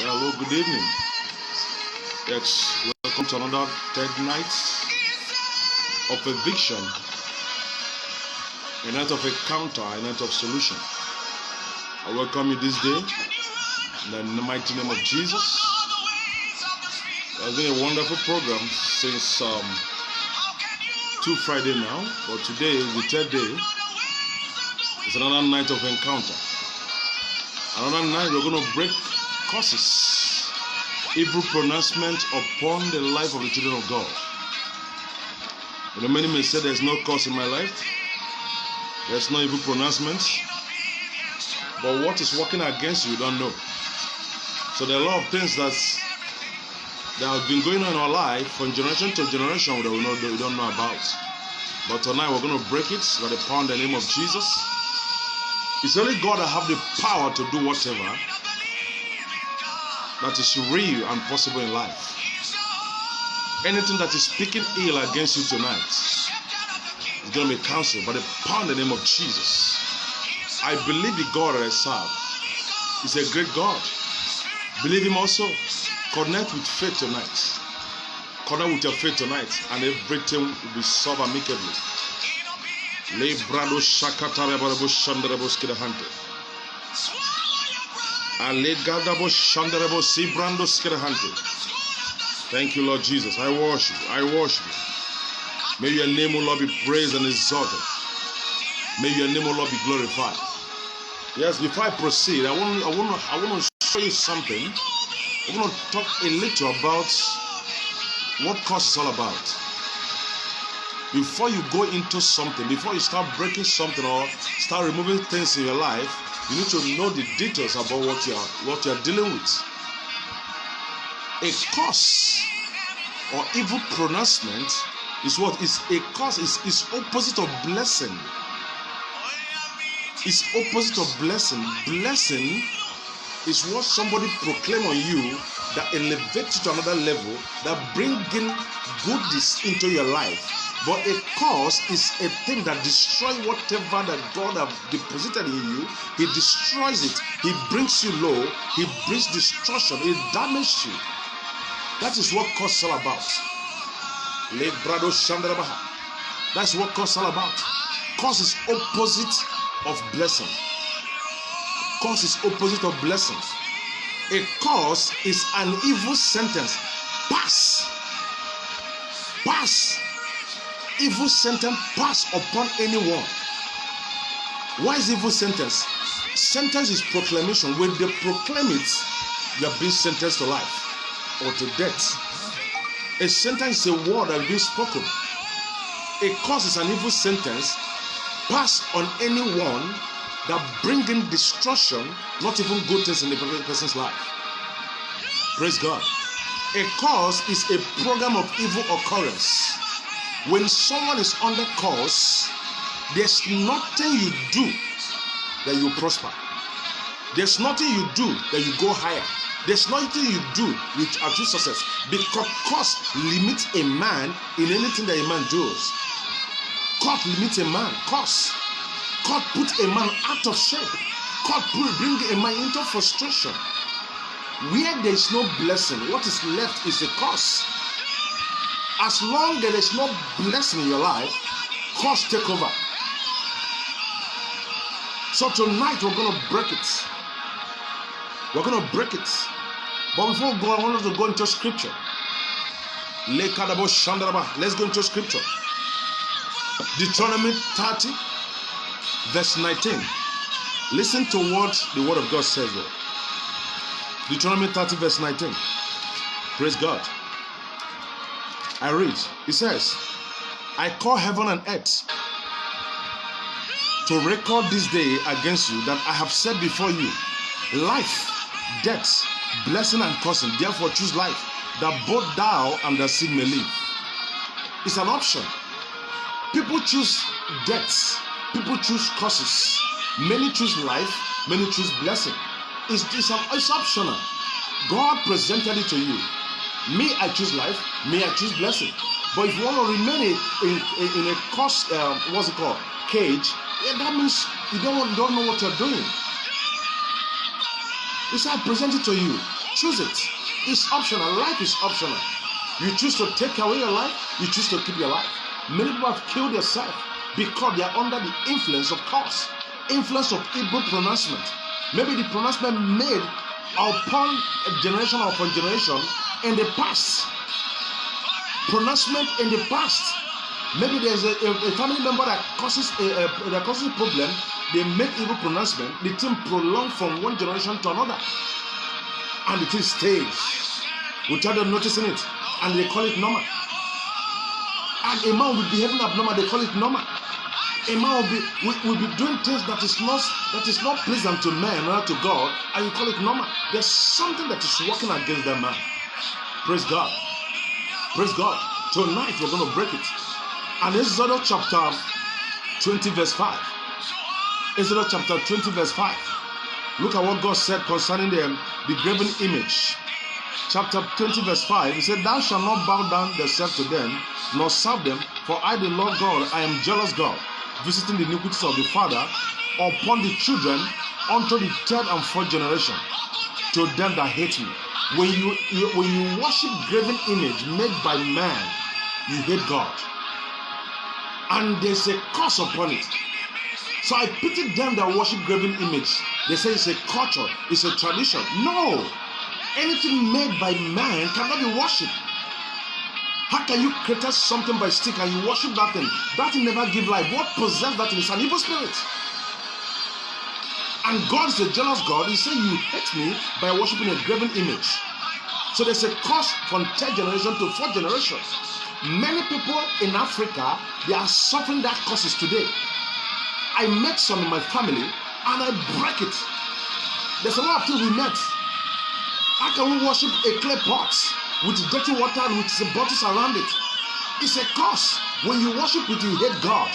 Hello, good evening. Yes, welcome to another third night of eviction, a night of encounter, a night of solution. I welcome you this day in the mighty name of Jesus. It has been a wonderful program since 2 Friday now, but today is the third day. It's another night of encounter. Another night we're going to break curses, evil pronouncement upon the life of the children of God. You know, many may say there's no curse in my life, there's no evil pronouncements, but what is working against you, you don't know. So there are a lot of things that have been going on in our life from generation to generation that we don't know about. But tonight we're going to break it by the power in the name of Jesus. It's only God that have the power to do whatever that is real and possible in life. Anything that is speaking ill against you tonight is going to be cancelled by the power in the name of Jesus. I believe the God that I serve is a great God. Believe Him also. Connect with faith tonight. Connect with your faith tonight, and everything will be solved amicably. Lebrado shakata rebarabo shandarabo skidahante. Alegadabo shandarabo sibrando skidahante. Thank you, Lord Jesus. I worship you. I worship you. May your name, O Lord, be praised and exalted. May your name, O Lord, be glorified. Yes, before I proceed, I want to show you something. I want to talk a little about what curse is all about. Before you go into something, before you start breaking something or start removing things in your life, you need to know the details about what you are dealing with. A curse or evil pronouncement is what is a curse is opposite of blessing. It's opposite of blessing. Blessing is what somebody proclaim on you that elevates you to another level, that bring in goodness into your life. But a curse is a thing that destroys whatever that God has deposited in you. He destroys it. He brings you low. He brings destruction. He damages you. That is what curse is all about. That's what curse is all about. Curse is opposite of blessing. Curse is opposite of blessing. A curse is an evil sentence. Pass. Evil sentence pass upon anyone. Why is evil sentence? Sentence is proclamation. When they proclaim it, you are being sentenced to life or to death. A sentence is a word that is being spoken. A curse is an evil sentence passed on anyone that bring in destruction, not even good things in the person's life. Praise God. A curse is a program of evil occurrence. When someone is under curse, there's nothing you do that you prosper. There's nothing you do that you go higher. There's nothing you do which achieve success, because curse limits a man in anything that a man does. God limits a man. Curse. God put a man out of shape. God bring a man into frustration. Where there is no blessing, what is left is a curse. As long as there is no blessing in your life, curse take over. So tonight we're going to break it. We're going to break it. But before we go, I want us to go into scripture. Let's go into scripture. Deuteronomy 30, verse 19. Listen to what the word of God says there. Deuteronomy 30, verse 19. Praise God. I read. It says, I call heaven and earth to record this day against you that I have set before you life, death, blessing and cursing. Therefore choose life, that both thou and thy seed may live. It's an option. People choose death. People choose curses. Many choose life. Many choose blessing. It's optional. God presented it to you. Me, I choose life. Me, I choose blessing. But if you want to remain in a curse, what's it called? Cage. Yeah, that means you don't know what you're doing. He said, I present it to you. Choose it. It's optional. Life is optional. You choose to take away your life, you choose to keep your life. Many people have killed themselves because they are under the influence of curse, influence of evil pronouncement. Maybe the pronouncement made upon generation in the past. Pronouncement in the past. Maybe there's a family member that causes a problem. They make evil pronouncement. The thing prolonged from one generation to another, and the thing stays without them noticing it, and they call it normal. And a man will be behaving abnormal. They call it normal. A man will be doing things that is not pleasant to man or to God, and you call it normal. There's something that is working against that man. Praise God. Praise God. Tonight we're going to break it. And Exodus chapter 20 verse 5. Exodus chapter 20 verse 5. Look at what God said concerning the graven image. Chapter 20 verse 5. He said, thou shalt not bow down thyself to them, nor serve them, for I the Lord God, I am jealous God, visiting the iniquities of the father upon the children unto the third and fourth generation, to them that hate me. When you worship graven image made by man, you hate God. And there's a curse upon it. So I pity them that worship graven image. They say it's a culture, it's a tradition. No! Anything made by man cannot be worshipped. How can you create something by stick and you worship that thing? That thing never give life. What possessed that thing is an evil spirit. And God is a jealous God. He said, you hate me by worshiping a graven image. So there's a curse from third generation to fourth generation. Many people in Africa, they are suffering that curses today. I met some in my family and I break it. There's a lot of things we met. How can we worship a clay pot with dirty water and with the bottles around it? It's a curse. When you worship it, you hate God.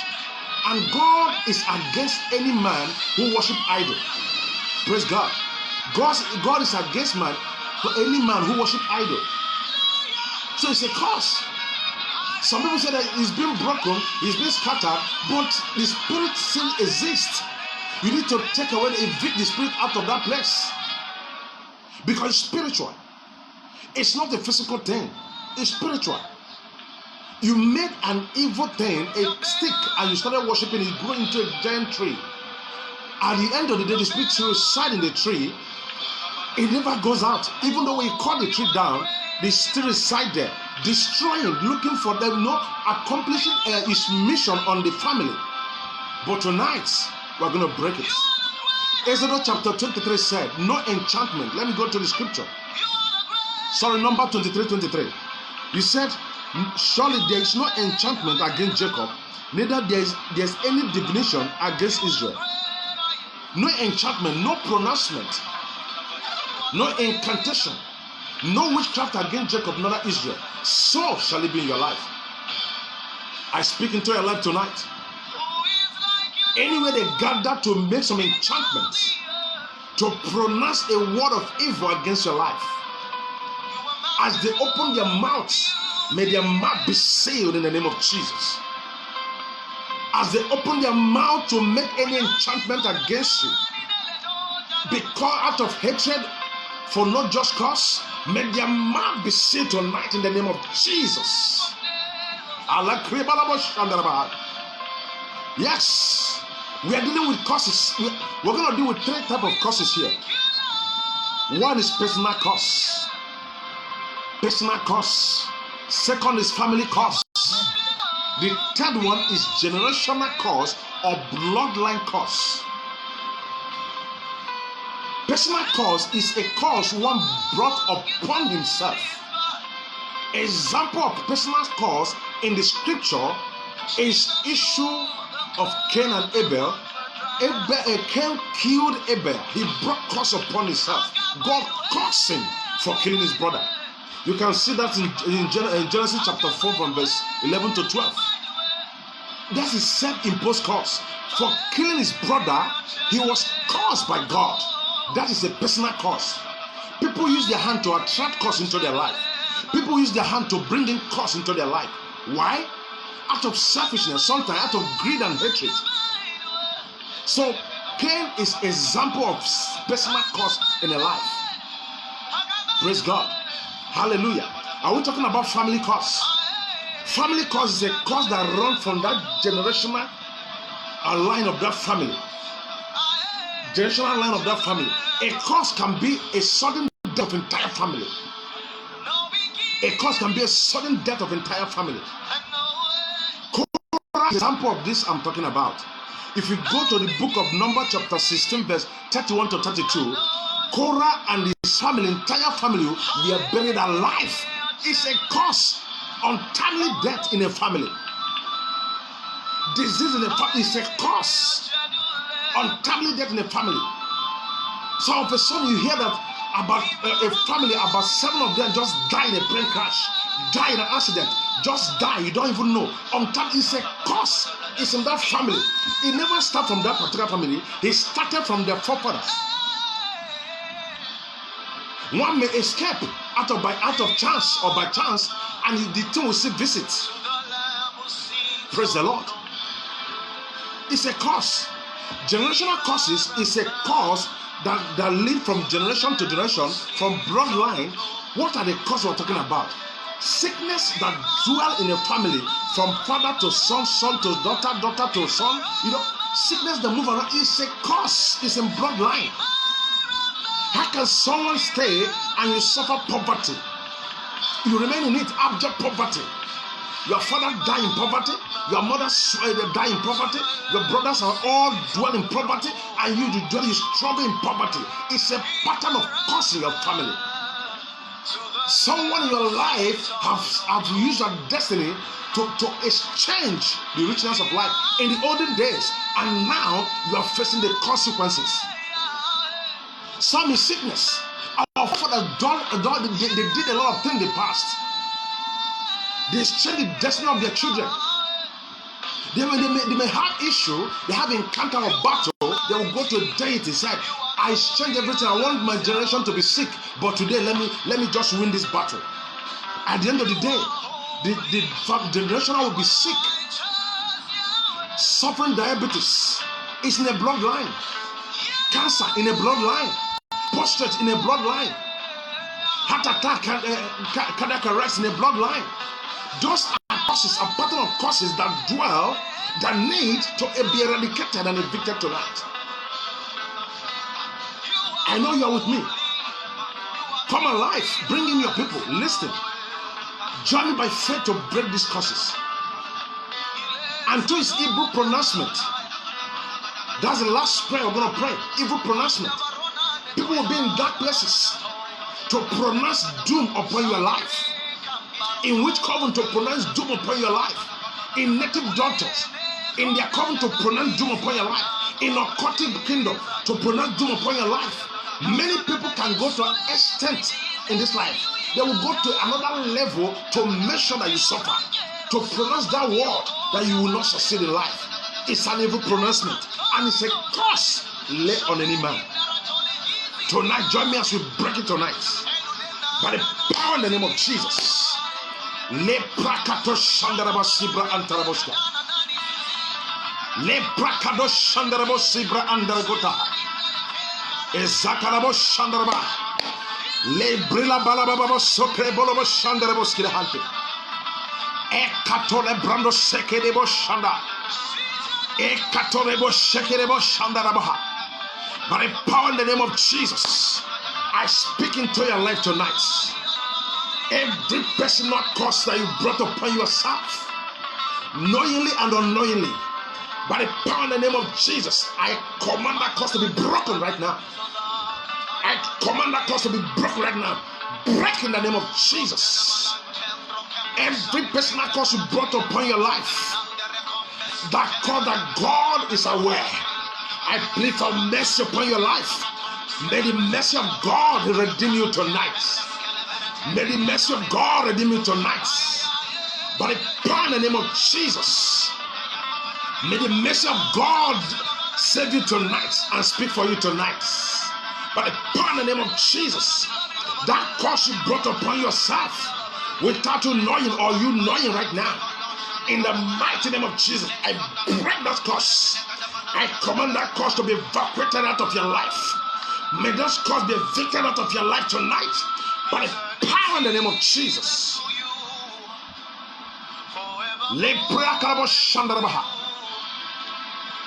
And God is against any man who worship idol. Praise God. God is against man for any man who worship idol. So it's a curse. Some people say that it's been broken, it's been scattered, but the spirit still exists. You need to take away, evict the spirit out of that place. Because it's spiritual. It's not a physical thing. It's spiritual. You made an evil thing, a stick, and you started worshiping it, grew into a giant tree. At the end of the day, the spirit still resides in the tree. It never goes out. Even though we cut the tree down, they still reside there, destroying, looking for them, not accomplishing its mission on the family. But tonight, we're going to break it. Exodus chapter 23 said, no enchantment. Let me go to the scripture. Sorry, number 23. He said, surely there is no enchantment against Jacob, neither there's any divination against Israel. No enchantment, no pronouncement, no incantation, no witchcraft against Jacob, neither Israel. So shall it be in your life. I speak into your life tonight. Anywhere they gather to make some enchantments, to pronounce a word of evil against your life, as they open their mouths, may their mouth be sealed in the name of Jesus. As they open their mouth to make any enchantment against you, because out of hatred for not just cause, may their mouth be sealed tonight in the name of Jesus. Yes, we are dealing with causes. We're going to deal with three types of causes here. One is personal cause. Personal cause. Second is family cause. The third one is generational cause or bloodline cause. Personal cause is a cause one brought upon himself. Example of personal cause in the scripture is issue of Cain and Abel. Cain killed Abel. He brought curse upon himself. God cursed him for killing his brother. You can see that in Genesis chapter 4 from verse 11 to 12. That's his self-imposed curse. For killing his brother, he was cursed by God. That is a personal curse. People use their hand to attract curse into their life. People use their hand to bring in curse into their life. Why? Out of selfishness, sometimes out of greed and hatred. So Cain is example of personal curse in a life. Praise God. Hallelujah. Are we talking about family curse? Family curse is a curse that runs from that generational line of that family. Generational line of that family. A curse can be a sudden death of entire family. A curse can be a sudden death of entire family. Korah, example of this I'm talking about. If you go to the book of Numbers chapter 16 verse 31 to 32, Korah and his family, entire family, were buried alive. It's a curse. Untimely death in a family. Disease in a family is a curse. Untimely death in a family. So all of a sudden you hear that about a family, about 7 of them just die in a plane crash, die in an accident, just die. You don't even know. Untimely is a curse. It's in that family. It never started from that particular family. It started from their forefathers. One may escape out of chance or by chance, and the thing will still visit. Praise the Lord. It's a curse. Generational curses is a curse that live from generation to generation, from bloodline. What are the causes we're talking about? Sickness that dwell in a family, from father to son, son to daughter, daughter to son. You know, sickness that move around is a curse. It's in bloodline. How can someone stay and you suffer poverty? You remain in it, abject poverty. Your father die in poverty, your mother die in poverty, your brothers are all dwell in poverty, and you struggle in poverty. It's a pattern of curse in your family. Someone in your life have used your destiny to exchange the richness of life in the olden days, and now you are facing the consequences. Some is sickness. Our father, they did a lot of things in the past. They exchanged the destiny of their children. They may have issue, they have encounter or battle, they will go to a deity and say, I exchange everything, I want my generation to be sick, but today let me just win this battle. At the end of the day, the generation will be sick, suffering diabetes. It's in a bloodline. Cancer in a bloodline. Prostate in a bloodline. Heart attack, cardiac arrest in a bloodline. Those are causes, a pattern of causes that dwell, that need to be eradicated and evicted tonight. I know you're with me. Come alive, bring in your people, listen. Join me by faith to break these causes. And to his evil pronouncement. That's the last prayer we're going to pray. Evil pronouncement. People will be in dark places to pronounce doom upon your life. In which covenant to pronounce doom upon your life? In native daughters, in their covenant to pronounce doom upon your life. In occultic kingdom to pronounce doom upon your life. Many people can go to an extent in this life. They will go to another level to make sure that you suffer. To pronounce that word that you will not succeed in life. It's an evil pronouncement. And it's a curse laid on any man. Tonight, join me as we break it tonight. By the power in the name of Jesus. Le prakato shandaraba sibra antaraboska. Le prakado shandarabo sibra andaragota. Ezakarabo shandaraba. Le brila balababa sokre bolobo shandarabo skirahante. Ekatole brando sekedebo shanda. Ekatolebo shekedebo shandarabaha. By the power in the name of Jesus, I speak into your life tonight. Every personal curse that you brought upon yourself, knowingly and unknowingly, by the power in the name of Jesus, I command that curse to be broken right now. I command that curse to be broken right now. Break in the name of Jesus. Every personal curse you brought upon your life, that cause that God is aware. I plead for mercy upon your life. May the mercy of God redeem you tonight. May the mercy of God redeem you tonight. By the power in the name of Jesus. May the mercy of God save you tonight and speak for you tonight. By the power in the name of Jesus. That curse you brought upon yourself without you knowing or you knowing right now. In the mighty name of Jesus, I break that curse. I command that curse to be evacuated out of your life. May those curse be evicted out of your life tonight by the power in the name of Jesus.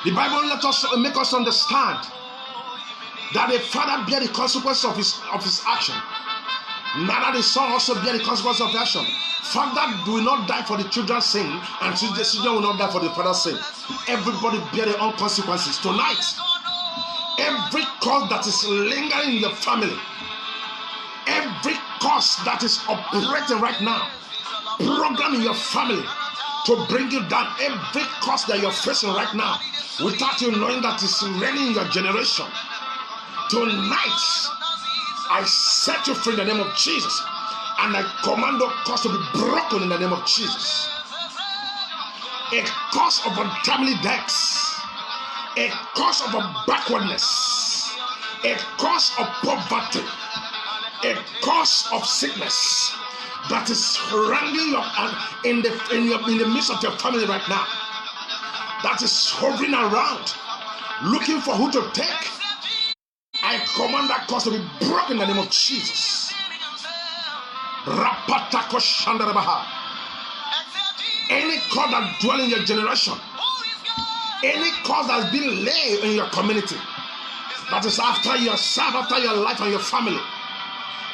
The Bible let us make us understand that the father bear the consequence of his action. Neither the son also bear the consequence of action. Father will not die for the children's sin, and the children will not die for the father's sin. Everybody bear their own consequences. Tonight, every cause that is lingering in your family, every cause that is operating right now, program in your family to bring you down, every cause that you're facing right now, without you knowing that it's reigning in your generation, tonight, I set you free in the name of Jesus, and I command the curse to be broken in the name of Jesus. A curse of untimely deaths, a curse of backwardness, a curse of poverty, a curse of sickness that is wrangling in the midst of your family right now, that is hovering around, looking for who to take. I command that curse to be broken in the name of Jesus. Any curse that dwells in your generation, any curse that has been laid in your community, that is after yourself, after your life and your family,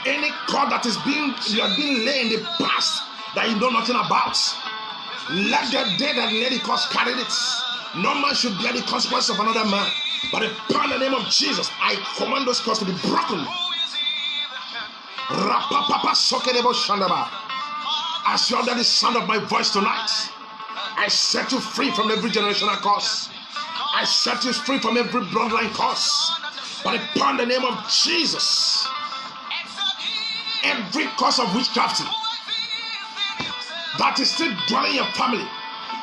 any curse that is being laid in the past that you know nothing about, let the day that lady curse carry it. No man should bear the consequence of another man. But in the name of Jesus, I command those curses to be broken. As you under the sound of my voice tonight, I set you free from every generational curse. I set you free from every bloodline curse. But upon the name of Jesus, every curse of witchcraft that is still dwelling in your family,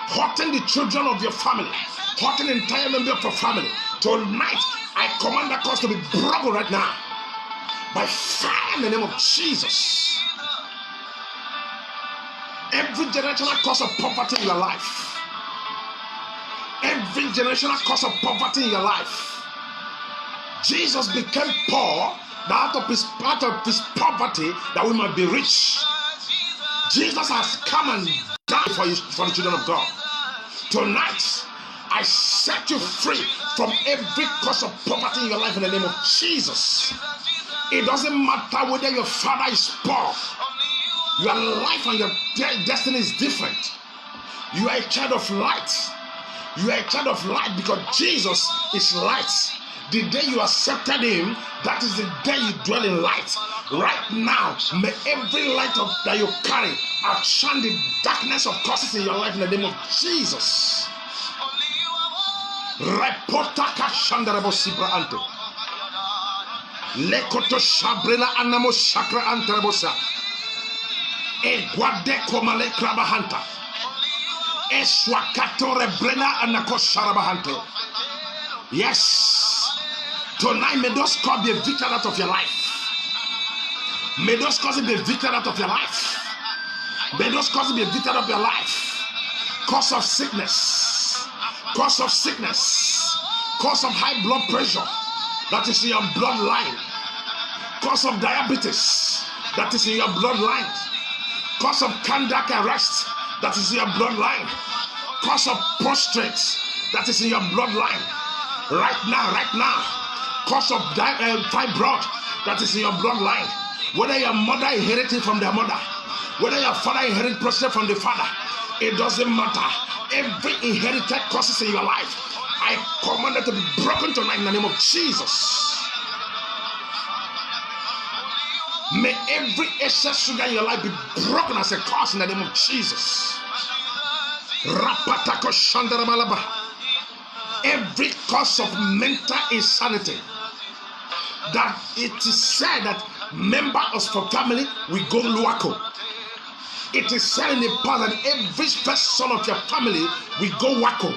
hurting the children of your family, hurting the entire member of your family, tonight I command that curse to be broken right now by fire in the name of Jesus. Every generational curse of poverty in your life, every generational curse of poverty in your life, Jesus became poor that out of his poverty that we might be rich. Jesus has come and died for the children of God. Tonight, I set you free from every cause of poverty in your life in the name of Jesus. It doesn't matter whether your father is poor. Your life and your destiny is different. You are a child of light. You are a child of light because Jesus is light. The day you accepted him, that is the day you dwell in light. Right now, may every light that you carry outshine the darkness of causes in your life in the name of Jesus. Repotaka shandarabo sibra ante. Lekoto shabrela anamo shakra antarabosa. Egwade komale krabahanta. Eswakato rebrela anako sharabahante. Yes. Tonight, may those curses be evicted out of your life. May those curses be evicted out of your life. May those curses be evicted out of your life. Cause of sickness. Cause of sickness. Cause of high blood pressure. That is in your bloodline. Cause of diabetes. That is in your bloodline. Cause of cardiac arrest. That is in your bloodline. Cause of prostrate. That is in your bloodline. Right now. Cause of fibroid. That is in your bloodline. Whether your mother inherited from their mother, whether your father inherited prostrate from the father, it doesn't matter. Every inherited causes in your life, I command it to be broken tonight in the name of Jesus. May every excess sugar in your life be broken as a curse in the name of Jesus. Every cause of mental insanity, that it is said that members of family will go luako. It is said in the past that every first son of your family will go wacko.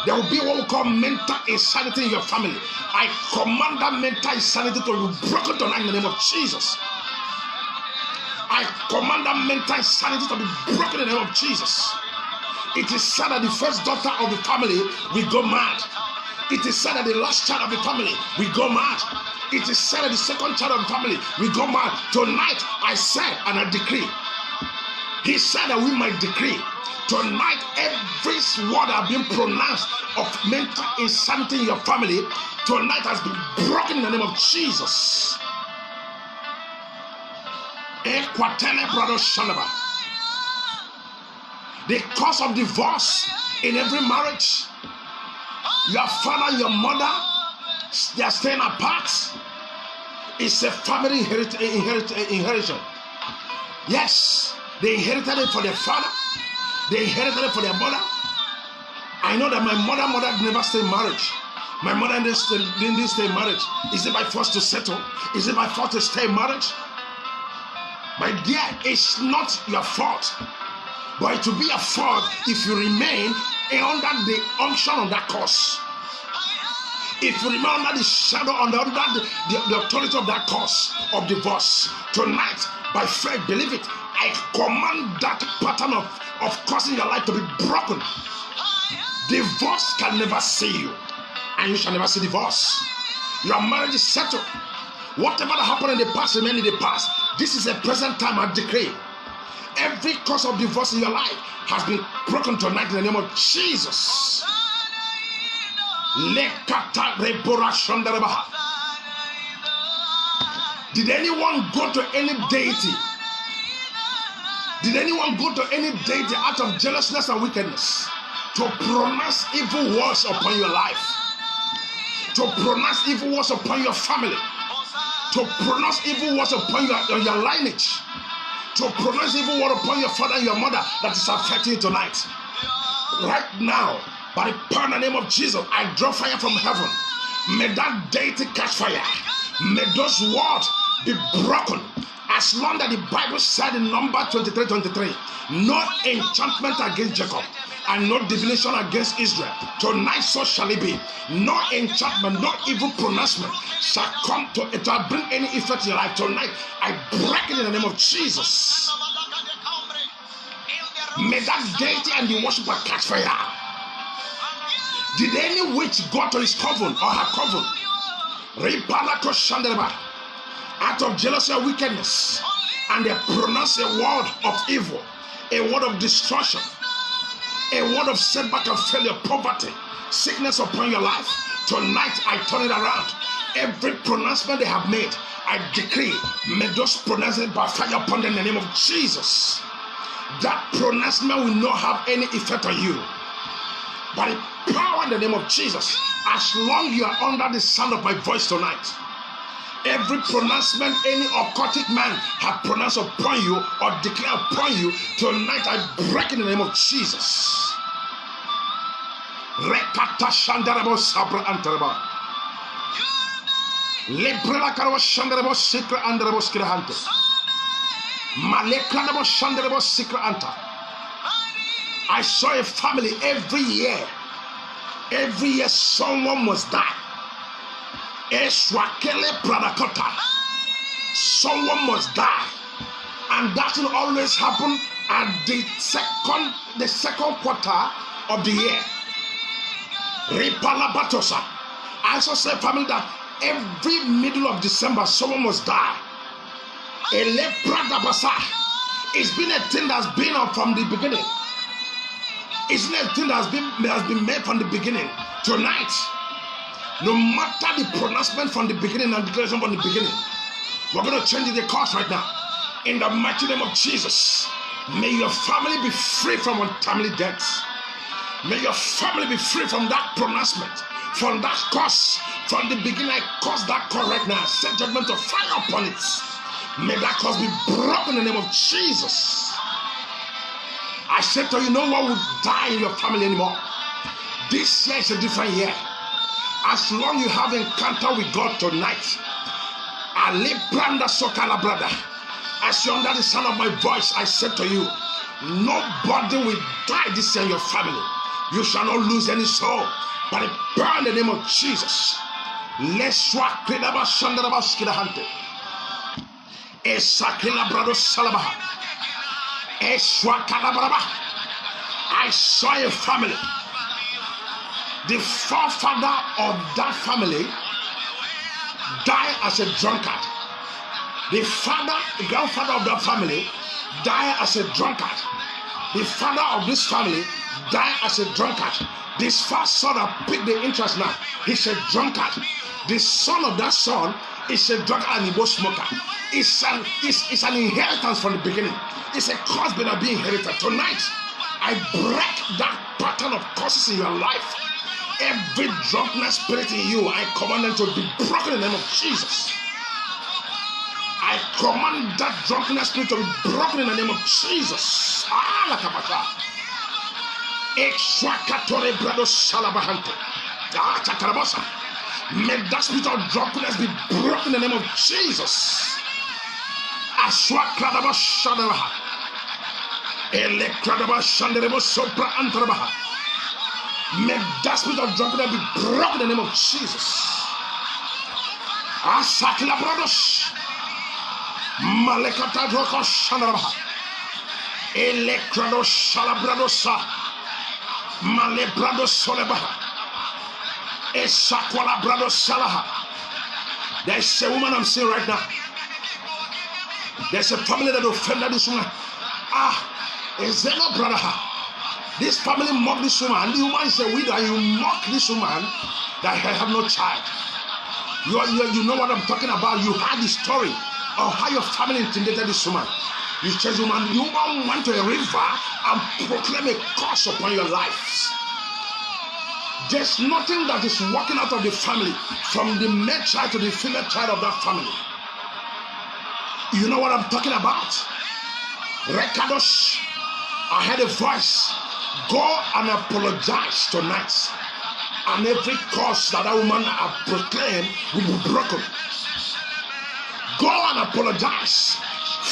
There will be what we call mental insanity in your family. I command that mental insanity to be broken tonight in the name of Jesus. I command that mental insanity to be broken in the name of Jesus. It is said that the first daughter of the family will go mad. It is said that the last child of the family will go mad. It is said that the second child of the family will go mad. Tonight, I said and I decree. He said that we might decree. Tonight, every word that has been pronounced of mental insanity in your family, tonight has been broken in the name of Jesus. The cause of divorce in every marriage, your father and your mother, they are staying apart. It's a family inheritance. Yes, they inherited it for their father. They inherited it for their mother. I know that my mother never stayed in marriage. My mother didn't stay in marriage. Is it by force to settle? Is it by force to stay in marriage? My dear, it's not your fault. But it will be a fault if you remain under the unction of that curse. If you remain under the shadow, under the authority of that curse of divorce, tonight, by faith, believe it, I command that pattern of causing your life to be broken. Divorce can never see you, and you shall never see divorce. Your marriage is settled. Whatever that happened in the past, remain in the past. This is a present time, I decree. Every cause of divorce in your life has been broken tonight in the name of Jesus. Did anyone go to any deity? Did anyone go to any deity out of jealousness and wickedness to pronounce evil words upon your life? To pronounce evil words upon your family? To pronounce evil words upon your lineage? To pronounce evil word upon your father and your mother that is affecting you tonight? Right now, by the power in the name of Jesus, I draw fire from heaven. May that deity catch fire. May those words be broken. As long as the Bible said in Numbers 23:23, no enchantment against Jacob and no divination against Israel. Tonight so shall it be. No enchantment, no evil pronouncement shall come to it will bring any effect in your life. Tonight, I break it in the name of Jesus. May that deity and the worshiper catch fire. Did any witch go to his coven or her coven? Out of jealousy or wickedness, and they pronounce a word of evil, a word of destruction, a word of setback and failure, poverty, sickness upon your life. Tonight I turn it around. Every pronouncement they have made, I decree, may those pronouncements by fire upon them in the name of Jesus. That pronouncement will not have any effect on you. By the power in the name of Jesus, as long you are under the sound of my voice tonight, every pronouncement any occultic man have pronounced upon you or declared upon you, tonight I break in the name of Jesus. Rekata shandarabo sabra antaraba. Lebrela karabo shandarabo sikra andarabo skirahante. Malekranabo shandarabo sikra anta. I saw a family every year someone must die. Someone must die, and that will always happen at the second quarter of the year. I also say family that every middle of December someone must die. It's been a thing that's been on from the beginning. It's been a thing that has been made from the beginning. Tonight, no matter the pronouncement from the beginning and declaration from the beginning, we're going to change the course right now. In the mighty name of Jesus, may your family be free from untimely deaths. May your family be free from that pronouncement, from that curse. From the beginning, I curse that curse right now. Set judgment of fire upon it. May that curse be broken in the name of Jesus. I said to you, no one will die in your family anymore. This year is a different year. As long as you have encounter with God tonight, as you're under the sound of my voice, I said to you, nobody will die this year in your family. You shall not lose any soul, but burn the name of Jesus. I saw a family. The forefather of that family died as a drunkard. The grandfather of that family died as a drunkard. The father of this family died as a drunkard. This first son that picked the interest now, he's a drunkard. The son of that son is a drunkard and a smoker. It's an inheritance from the beginning. It's a curse that being inherited. Tonight, I break that pattern of curses in your life. Every drunkenness spirit in you, I command them to be broken in the name of Jesus. I command that drunkenness spirit to be broken in the name of Jesus. May that spirit of drunkenness be broken in the name of Jesus. May that spirit of drunkenness be broken in the name of Jesus. Malekata Roko Shanarabaha Electrado Shalabradosa Malebrado Solebaha Esakwala Brado Salaha. There's a woman I'm seeing right now. There's a family that offended this woman. Is there no brother? This family mocked this woman, and the woman is a widow, and you mock this woman that I have no child. You know what I'm talking about. You heard the story of how your family intimidated this woman. You said, woman, you went to a river and proclaim a curse upon your lives. There's nothing that is walking out of the family, from the male child to the female child of that family. You know what I'm talking about? Rekadosh, I heard a voice. Go and apologize tonight, and every curse that woman has proclaimed will be broken. Go and apologize.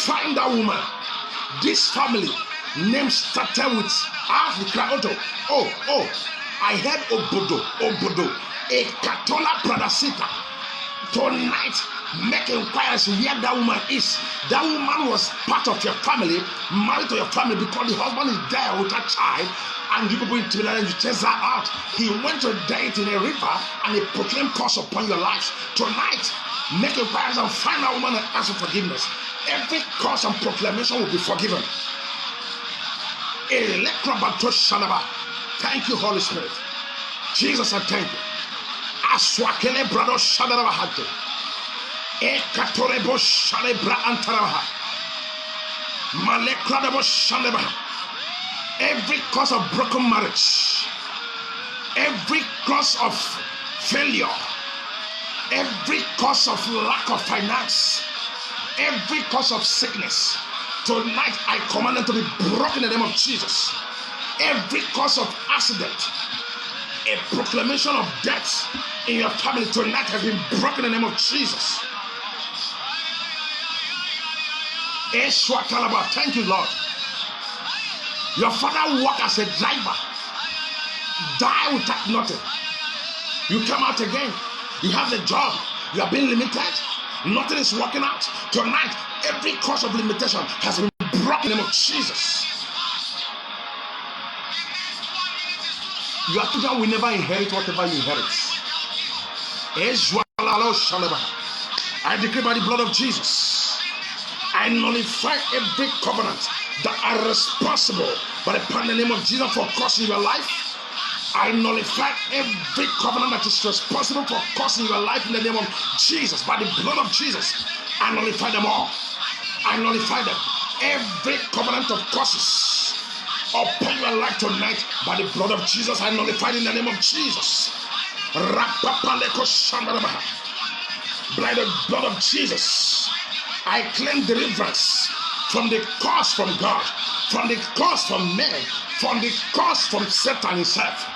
Find that woman. This family name started with I heard Obodo, a Katola Pradasita. Tonight, make inquiries where that woman is. That woman was part of your family, married to your family, because the husband is there with a child, and you people intimidated and you chase her out. He went to date in a river and he proclaimed curse upon your lives. Tonight, make inquiries and find that woman and ask for forgiveness. Every curse and proclamation will be forgiven. Thank you, Holy Spirit. Jesus, I thank you. Aswakele brado shadarabahato. Ekatorebo shadebra antarabaha. Malekradebo shadabaha. Every cause of broken marriage, every cause of failure, every cause of lack of finance, every cause of sickness, tonight I command them to be broken in the name of Jesus. Every cause of accident, a proclamation of death in your family tonight has been broken in the name of Jesus. Thank you, Lord. Your father worked as a driver, die without nothing. You come out again, you have the job, you are being limited, nothing is working out. Tonight, every cause of limitation has been broken in the name of Jesus. Your children will never inherit whatever you inherit. I decree by the blood of Jesus, I nullify every covenant that are responsible by the name of Jesus for causing your life. I nullify every covenant that is responsible for causing your life in the name of Jesus. By the blood of Jesus, I nullify them all. I nullify them. Every covenant of curses upon your life tonight, by the blood of Jesus, I nullify in the name of Jesus. By the blood of Jesus, I claim deliverance from the curse from God, from the curse from men, from the curse from Satan himself.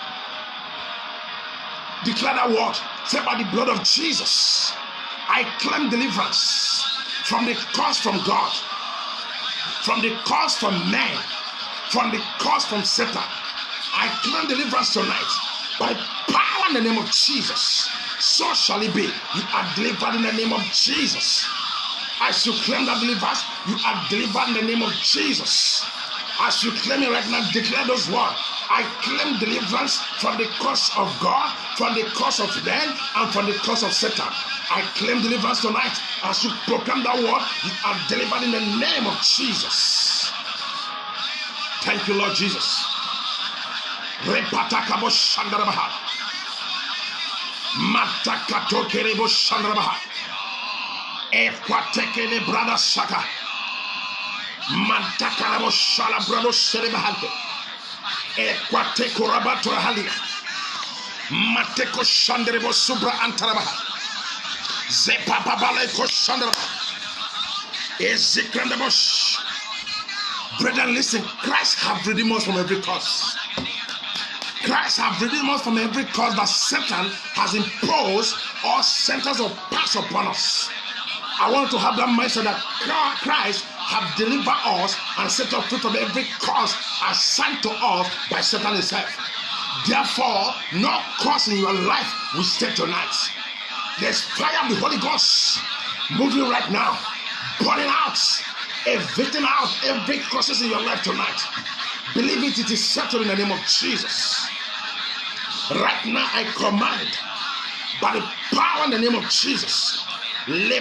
Declare that word. Say, by the blood of Jesus, I claim deliverance from the curse from God, from the curse from men, from the curse from Satan. I claim deliverance tonight by power in the name of Jesus. So shall it be. You are delivered in the name of Jesus. As you claim that deliverance, you are delivered in the name of Jesus. As you claim it right now, declare those words. I claim deliverance from the curse of God, from the curse of men, and from the curse of Satan. I claim deliverance tonight. As you proclaim that word, you are delivered in the name of Jesus. Thank you, Lord Jesus. Repatakabo Shandarabaha. Matakatokerebo Shandarabaha. Ekwatekele brada Shaka. Mantakarabo Shalabrado Serebahante. Ekwateko Rabato Halina. Mateko Shanderebo Subra Antarabaha. Zepapabaleko Shandarabaha. Ezekrandabosh. Brethren, listen. Christ have redeemed us from every curse. Christ have redeemed us from every curse that Satan has imposed or sentence or passed upon us. I want to have that mindset that Christ have delivered us and set us free from every curse assigned to us by Satan himself. Therefore, no curse in your life will stay tonight. There's fire of the Holy Ghost moving right now, burning out, evicting out every curses in your life tonight. Believe it, it is settled in the name of Jesus. Right now, I command by the power in the name of Jesus. Any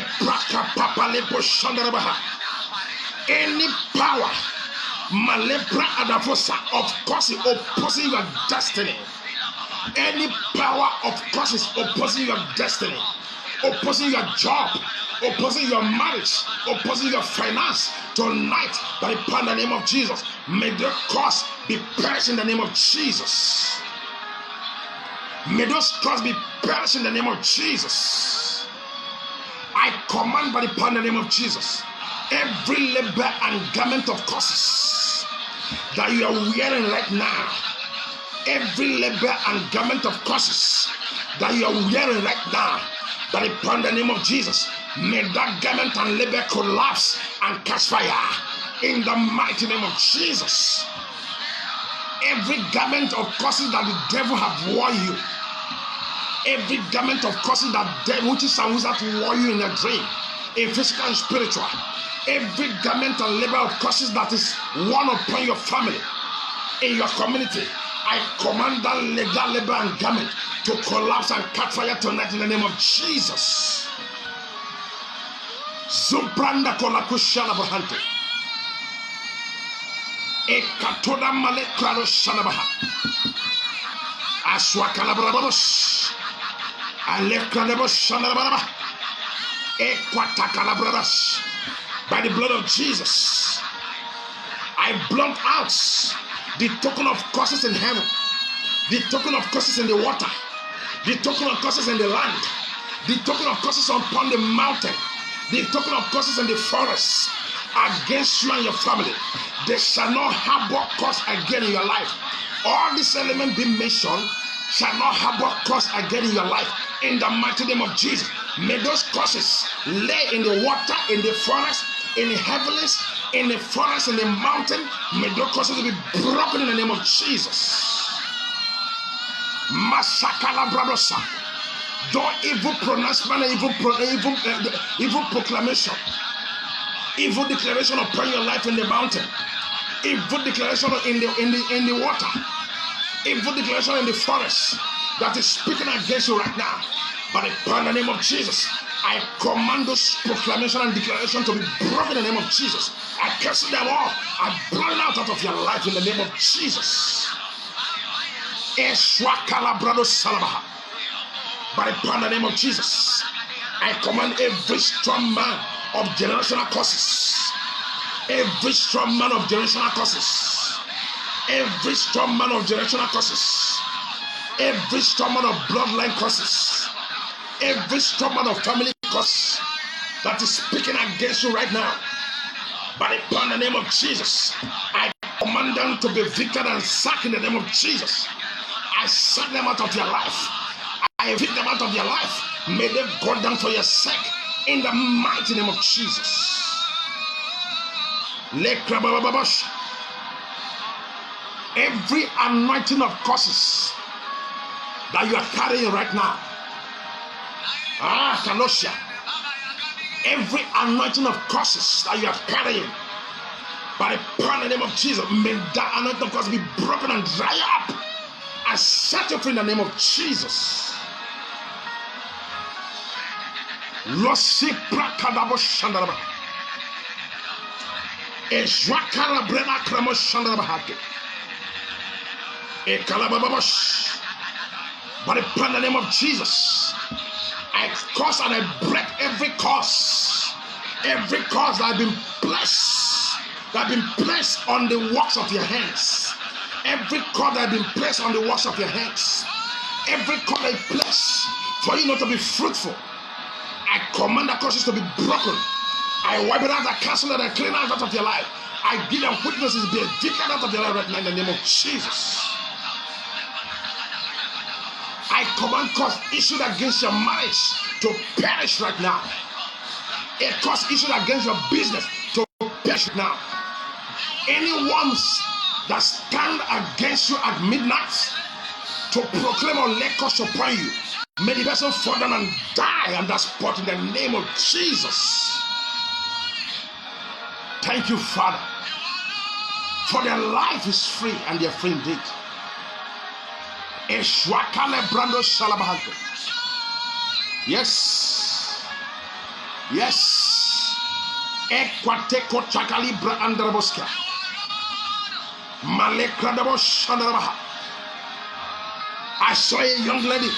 power of curses opposing your destiny, any power of curses opposing your destiny, opposing your job, opposing your marriage, opposing your finance, tonight by the power in the name of Jesus, may the curse be perished in the name of Jesus. May those curses be perished in the name of Jesus. I command by the power in the name of Jesus, every labor and garment of curses that you are wearing right now, every labor and garment of curses that you are wearing right now, by the power in the name of Jesus, may that garment and labor collapse and catch fire in the mighty name of Jesus. Every garment of curses that the devil have worn you, every garment of curses that witches and wizards wore you in a dream, in physical and spiritual, every garment and labor of curses that is worn upon your family, in your community, I command that legal labor and garment to collapse and catch fire tonight in the name of Jesus. Zumbranda kolakushana bahante. Ekatoda male klaro shana baha. Aswa kalabrabos. Alekrabos shana baha. Ekwata kalabrabos. By the blood of Jesus, I blunt out the token of curses in heaven, the token of curses in the water, the token of curses in the land, the token of curses upon the mountain, the token of curses in the forest against you and your family. They shall not harbor curse again in your life. All these elements being mentioned shall not harbor curse again in your life. In the mighty name of Jesus, may those curses lay in the water, in the forest, in the heavens, in the forest, in the mountain. May those curses be broken in the name of Jesus. Masakala bradosa. Don't evil pronouncement, evil proclamation, evil declaration upon your life in the mountain, evil declaration in the water, evil declaration in the forest that is speaking against you right now. By the power in the name of Jesus, I command those proclamation and declaration to be broken in the name of Jesus. I curse them all. I burn out of your life in the name of Jesus. By the power in the name of Jesus, I command every strong man of generational curses, every strong man of generational curses, every strong man of generational curses, every strong man of bloodline curses, every strong man of family curses that is speaking against you right now. By the power in the name of Jesus, I command them to be victored and sacked in the name of Jesus. I sack them out of your life. I evict them out of your life. May they go down for your sake in the mighty name of Jesus. Every anointing of curses that you are carrying right now, Kalosia, every anointing of curses that you are carrying By the power in the name of Jesus, may that anointing of God be broken and dry up. I set you free in the name of Jesus. Losi prakadabo shandaraba. Ejwakara brena kramo shandaraba hake. Ekalabababosh. By the power in the name of Jesus, I curse and I break every curse. Every curse that has been placed on the works of your hands. Every curse that has been placed on the works of your hands. Every curse that is placed for you not to be fruitful. I command the curses to be broken. I wipe it out, I cancel it, I clean out of your life. I give them witnesses, be a deacon out of your life right now in the name of Jesus. I command curse issued against your marriage to perish right now. A curse issued against your business to perish now. Anyone that stand against you at midnight to proclaim or lay curse upon you, may the person fall down and die on that spot in the name of Jesus. Thank you, Father, for their life is free and they are free indeed. Yes. Yes. Ekwateko chakalibra andraboska. Malekradabo shandrabaha. I saw a young lady.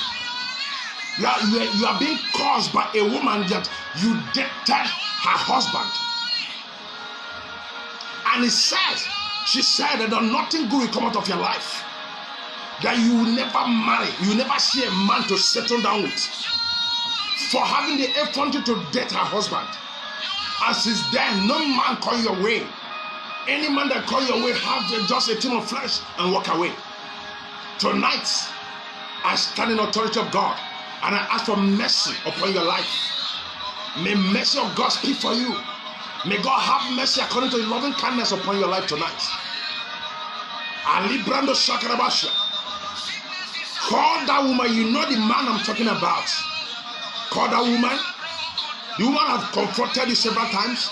You are being caused by a woman that you dated her husband. And she said that nothing good will come out of your life. That you will never marry, you will never see a man to settle down with. For having the effrontery to date her husband. And since then, no man call your way. Any man that call your way have just a team of flesh and walk away. Tonight, I stand in authority of God and I ask for mercy upon your life. May mercy of God speak for you. May God have mercy according to His loving kindness upon your life tonight. Ali Brando Shakarabasha. Call that woman, you know the man I'm talking about. Call that woman. The woman has confronted you several times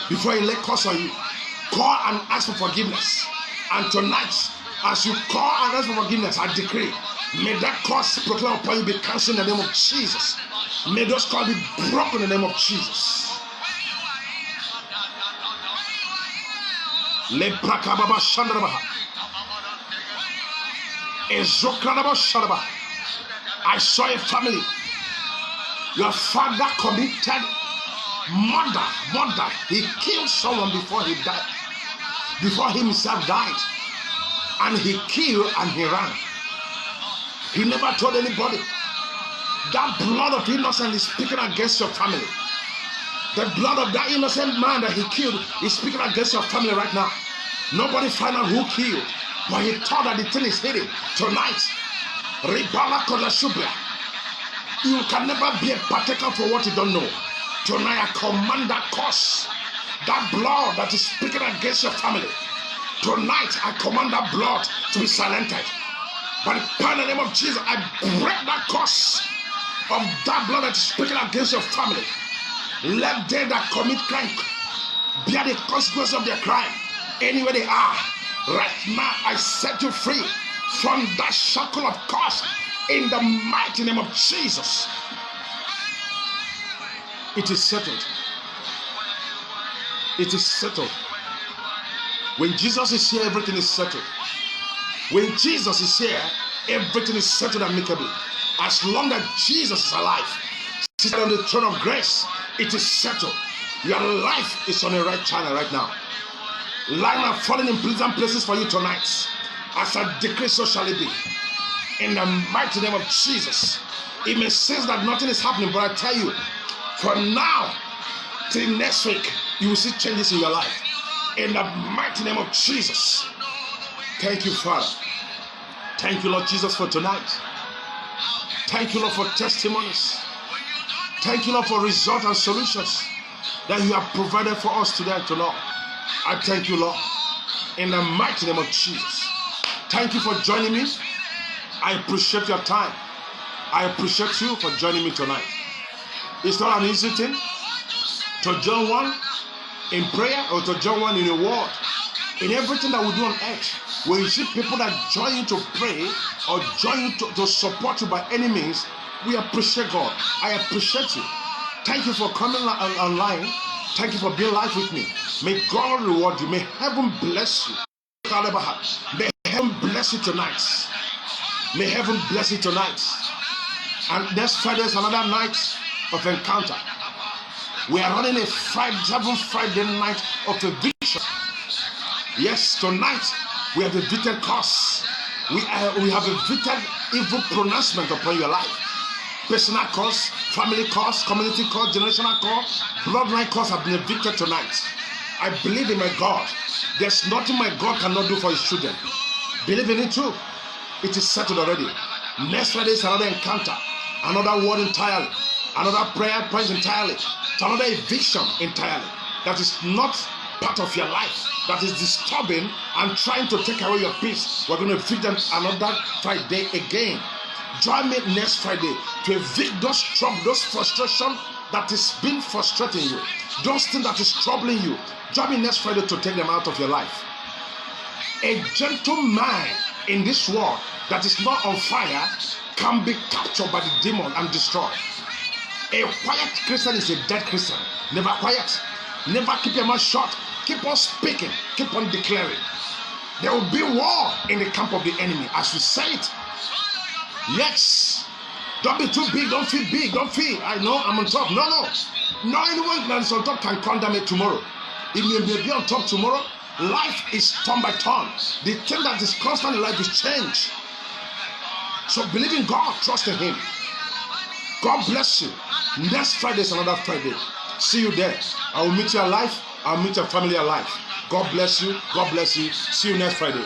before he lay curse on you. Call and ask for forgiveness. And tonight, as you call and ask for forgiveness, I decree, may that curse proclaimed upon you be cancelled in the name of Jesus. May those curses be broken in the name of Jesus. Leprakababa Shandrabaha. Ezokradaba Shandrabaha. I saw a family. Your father committed murder. He killed someone before he died. Before he himself died. And he killed and he ran. He never told anybody. That blood of innocence is speaking against your family. The blood of that innocent man that he killed is speaking against your family right now. Nobody find out who killed, but he thought that the thing is hidden. Tonight, Ribala Kodashubra, you can never be a partaker for what you don't know. Tonight, I command that curse, that blood that is speaking against your family. Tonight, I command that blood to be silenced. By the power in the name of Jesus, I break that curse of that blood that is speaking against your family. Let they that commit crime bear the consequence of their crime anywhere they are. Right now, I set you free from that shackle of curse in the mighty name of Jesus. It is settled. It is settled. When Jesus is here, everything is settled. When Jesus is here, everything is settled amicably. As long as Jesus is alive, sitting on the throne of grace, it is settled. Your life is on the right channel right now. Lying and falling in pleasant places for you tonight. As I decree, so shall it be. In the mighty name of Jesus. It may seem that nothing is happening, but I tell you, from now till next week, you will see changes in your life. In the mighty name of Jesus. Thank you, Father. Thank you, Lord Jesus, for tonight. Thank you, Lord, for testimonies. Thank you, Lord, for results and solutions that you have provided for us today, Lord. I thank you, Lord, in the mighty name of Jesus. Thank you for joining me. I appreciate your time. I appreciate you for joining me tonight. It's not an easy thing to join one in prayer or to join one in a word. In everything that we do on earth, when you see people that join you to pray or join you to support you by any means, we appreciate God. I appreciate you. Thank you for coming online. Thank you for being live with me. May God reward you. May heaven bless you. May heaven bless you tonight. May heaven bless you tonight. And next Friday is another night of encounter. We are running a Friday night of eviction. Yes, tonight we have evicted curse. We have evicted evil pronouncement upon your life. Personal curse, family curse, community curse, generational curse, bloodline curse have been evicted tonight. I believe in my God. There's nothing my God cannot do for his children. Believe in it too. It is settled already. Next Friday is another encounter, another word entirely, another prayer point entirely, another eviction entirely. That is not part of your life, that is disturbing and trying to take away your peace. We're going to evict them another Friday again. Join me next Friday to evict those trouble, those frustration that is been frustrating you, those things that is troubling you. Join me next Friday to take them out of your life. A gentleman in this world that is not on fire can be captured by the demon and destroyed. A quiet Christian is a dead Christian. Never quiet. Never keep your mouth shut. Keep on speaking. Keep on declaring. There will be war in the camp of the enemy as we say it. Yes. Don't be too big. Don't feel big. Don't feel, I know I'm on top. No. No anyone that is on top can condemn it tomorrow. If you may be on top tomorrow, life is turn by turn. The thing that is constant in life is change. So believe in God. Trust in him. God bless you. Next Friday is another Friday. See you there. I will meet you alive. I'll meet your family alive. God bless you. God bless you. See you next Friday.